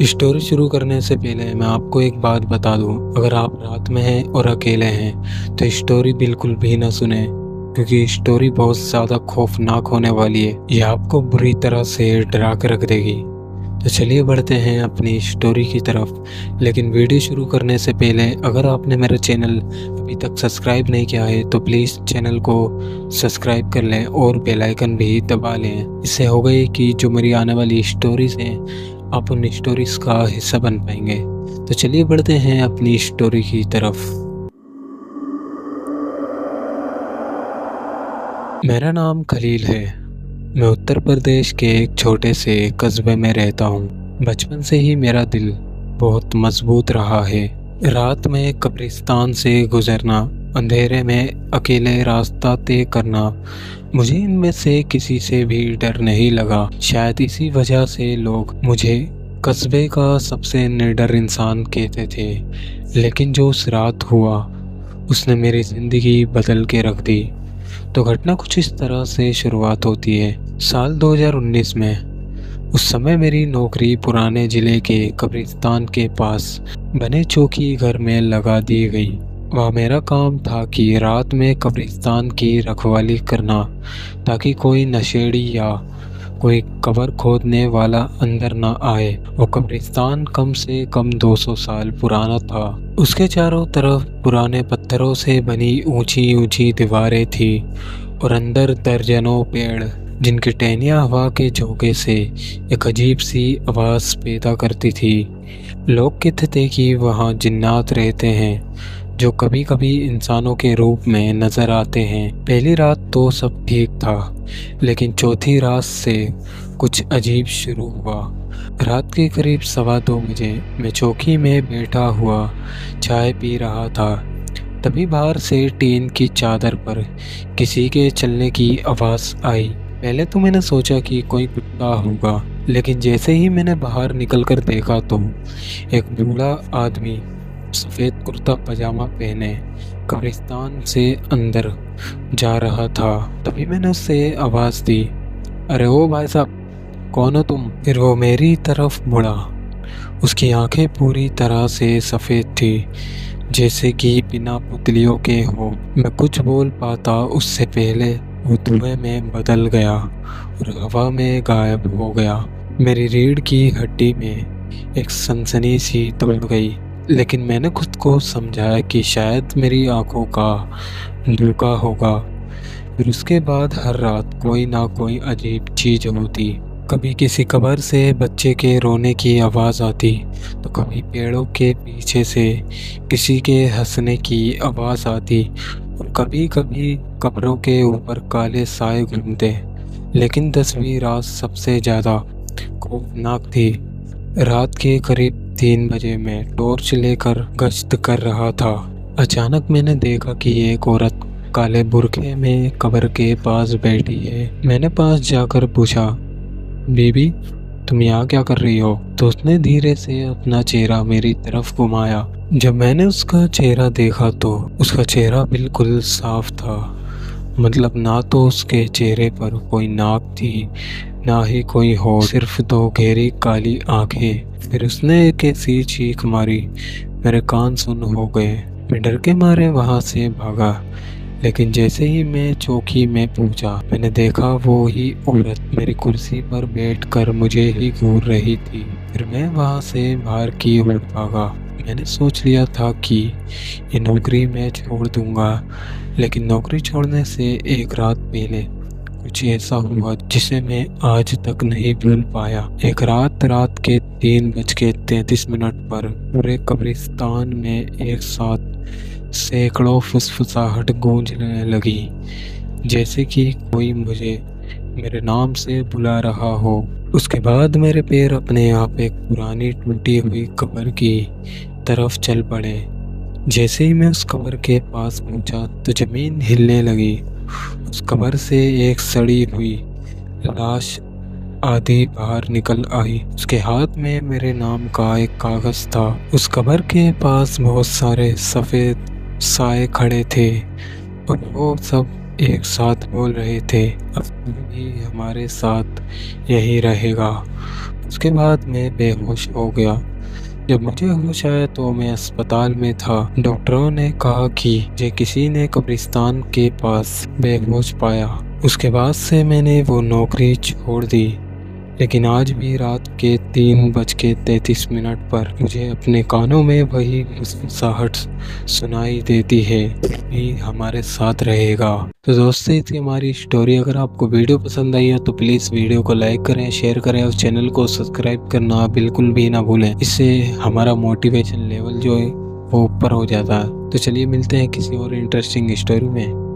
Story शुरू करने से पहले मैं आपको एक बात बता दूं, अगर आप रात में हैं और अकेले हैं तो स्टोरी बिल्कुल भी ना सुने, क्योंकि स्टोरी बहुत ज़्यादा खौफनाक होने वाली है। ये आपको बुरी तरह से डरा के रख देगी। तो चलिए बढ़ते हैं अपनी स्टोरी की तरफ। लेकिन वीडियो शुरू करने से पहले अगर आपने मेरा चैनल अभी तक सब्सक्राइब नहीं किया है तो प्लीज़ चैनल को सब्सक्राइब कर लें और बेल आइकन भी दबा लें। इससे हो गई कि जो मेरी आने वाली स्टोरीज़ हैं आप उन स्टोरीज़ का हिस्सा बन पाएंगे। तो चलिए बढ़ते हैं अपनी स्टोरी की तरफ। मेरा नाम खलील है। मैं उत्तर प्रदेश के एक छोटे से कस्बे में रहता हूँ। बचपन से ही मेरा दिल बहुत मजबूत रहा है। रात में कब्रिस्तान से गुजरना, अंधेरे में अकेले रास्ता तय करना, मुझे इनमें से किसी से भी डर नहीं लगा। शायद इसी वजह से लोग मुझे कस्बे का सबसे निडर इंसान कहते थे। लेकिन जो उस रात हुआ उसने मेरी ज़िंदगी बदल के रख दी। तो घटना कुछ इस तरह से शुरुआत होती है। साल 2019 में, उस समय मेरी नौकरी पुराने ज़िले के कब्रिस्तान के पास बने चौकी घर में लगा दी गई। वहाँ मेरा काम था कि रात में कब्रिस्तान की रखवाली करना, ताकि कोई नशेड़ी या कोई कब्र खोदने वाला अंदर ना आए। वो कब्रिस्तान कम से कम 200 साल पुराना था। उसके चारों तरफ पुराने पत्थरों से बनी ऊंची ऊंची दीवारें थी और अंदर दर्जनों पेड़, जिनकी टहनियाँ हवा के झोंके से एक अजीब सी आवाज़ पैदा करती थी। लोग कहते थे कि वहाँ जिन्नात रहते हैं जो कभी कभी इंसानों के रूप में नज़र आते हैं। पहली रात तो सब ठीक था, लेकिन चौथी रात से कुछ अजीब शुरू हुआ। रात के करीब 2:15 बजे मैं चौकी में बैठा हुआ चाय पी रहा था। तभी बाहर से टीन की चादर पर किसी के चलने की आवाज़ आई। पहले तो मैंने सोचा कि कोई कुत्ता होगा, लेकिन जैसे ही मैंने बाहर निकलकर देखा तो एक बूढ़ा आदमी सफ़ेद कुर्ता पजामा पहने कब्रिस्तान से अंदर जा रहा था। तभी मैंने उससे आवाज़ दी, अरे ओ भाई साहब, कौन हो तुम? फिर वो मेरी तरफ मुड़ा। उसकी आंखें पूरी तरह से सफ़ेद थी, जैसे कि बिना पुतलियों के हो। मैं कुछ बोल पाता उससे पहले वो धुएं में बदल गया और हवा में गायब हो गया। मेरी रीढ़ की हड्डी में एक सनसनी सी दौड़ गई, लेकिन मैंने खुद को समझाया कि शायद मेरी आंखों का धोखा होगा। फिर उसके बाद हर रात कोई ना कोई अजीब चीज़ होती। कभी किसी कब्र से बच्चे के रोने की आवाज़ आती, तो कभी पेड़ों के पीछे से किसी के हंसने की आवाज़ आती, और कभी कभी कब्रों के ऊपर काले साए घूमते। लेकिन 10वीं रात सबसे ज़्यादा खौफनाक थी। रात के करीब 3 बजे मैं टॉर्च लेकर गश्त कर रहा था। अचानक मैंने देखा कि एक औरत काले बुर्के में कब्र के पास बैठी है। मैंने पास जाकर पूछा, बीबी तुम यहाँ क्या कर रही हो? तो उसने धीरे से अपना चेहरा मेरी तरफ घुमाया। जब मैंने उसका चेहरा देखा तो उसका चेहरा बिल्कुल साफ था। मतलब ना तो उसके चेहरे पर कोई नाक थी, ना ही कोई होंठ, सिर्फ 2 गहरी काली आंखें। फिर उसने एक ऐसी चीख मारी, मेरे कान सुन हो गए। मैं डर के मारे वहाँ से भागा, लेकिन जैसे ही मैं चौकी में पहुंचा, मैंने देखा वो ही औरत मेरी कुर्सी पर बैठकर मुझे ही घूर रही थी। फिर मैं वहाँ से बाहर की ओर भागा। मैंने सोच लिया था कि ये नौकरी मैं छोड़ दूंगा, लेकिन नौकरी छोड़ने से एक रात पहले कुछ ऐसा हुआ जिसे मैं आज तक नहीं भूल पाया। एक रात के 3:33 पर पूरे कब्रिस्तान में एक साथ सैकड़ों फुसफुसाहट गूंजने लगी, जैसे कि कोई मुझे मेरे नाम से बुला रहा हो। उसके बाद मेरे पैर अपने आप एक पुरानी टूटी हुई कब्र की तरफ चल पड़े। जैसे ही मैं उस कब्र के पास पहुंचा तो ज़मीन हिलने लगी। उस कब्र से एक सड़ी हुई लाश आधी बाहर निकल आई। उसके हाथ में मेरे नाम का एक कागज था। उस कब्र के पास बहुत सारे सफ़ेद साए खड़े थे और वो सब एक साथ बोल रहे थे, अब भी हमारे साथ यही रहेगा। उसके बाद मैं बेहोश हो गया। जब मुझे होश आया तो मैं अस्पताल में था। डॉक्टरों ने कहा कि मुझे किसी ने कब्रिस्तान के पास बेहोश पाया। उसके बाद से मैंने वो नौकरी छोड़ दी। लेकिन आज भी रात के 3:33 पर मुझे अपने कानों में वही गुस्साहट सुनाई देती है, भी हमारे साथ रहेगा। तो दोस्तों, ये थी हमारी स्टोरी। अगर आपको वीडियो पसंद आई है तो प्लीज़ वीडियो को लाइक करें, शेयर करें और चैनल को सब्सक्राइब करना बिल्कुल भी ना भूलें। इससे हमारा मोटिवेशन लेवल जो है वो ऊपर हो जाता है। तो चलिए मिलते हैं किसी और इंटरेस्टिंग स्टोरी में।